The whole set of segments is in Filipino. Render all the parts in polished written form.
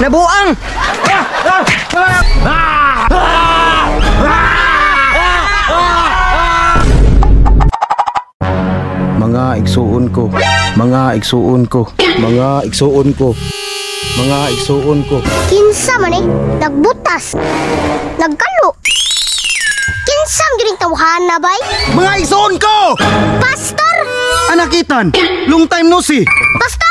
Nabuang! Mga igsuon ko, mga igsuon ko, mga igsuon ko, mga igsuon ko. Kinsa man eh, nagbutas, nagkalo. Kinsang gining tawhana bay? Mga igsuon ko! Pastor! Anakitan, long time no see. Pastor!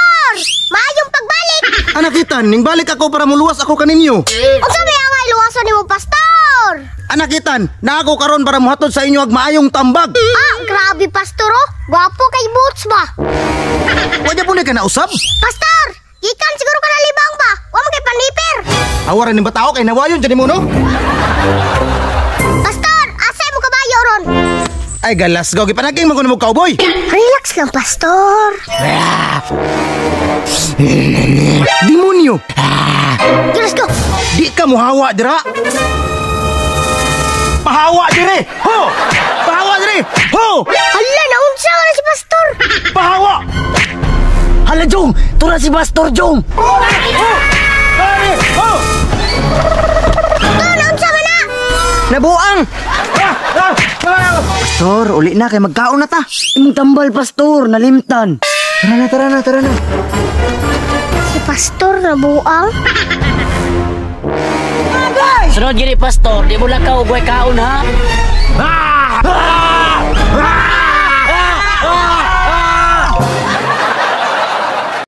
Maayong pagbalik! Anakitan, ning balik ako para muluwas ako kaninyo. Unsa may angay luwason nimo, Pastor? Anakitan, na ako karon para muhatod sa inyo ag maayong tambag. Ah, grabe, Pastor oh. Gwapo kay Boots ba? Wala po na ka nausap. Pastor! Ikan siguro ka na libang ba? Wa man kay panipir. Awaran ni batao kay nawayon dyan mo no? Pastor! Asay mo kabayo ron? Ay galas, gawgi panaging mo kuno mo cowboy. Relax lang, Pastor. Demonyo. Let's go. Di ka muhawa dira. Pahawa dire. Ho! Pahawa dire. Ho! Hala, naunsa ka na si Pastor. Pahawa. Hala Jong, tura si Pastor Jong. Ho! Ho! Ito, naunsa ka na. Nabuang. Pastor, uli na kay magkaon na ta. Imong tambal, Pastor, nalimtan. Tara na. Si Pastor nabuang. Sunod gini, Pastor, di mo lang ka ugway kaon, ha?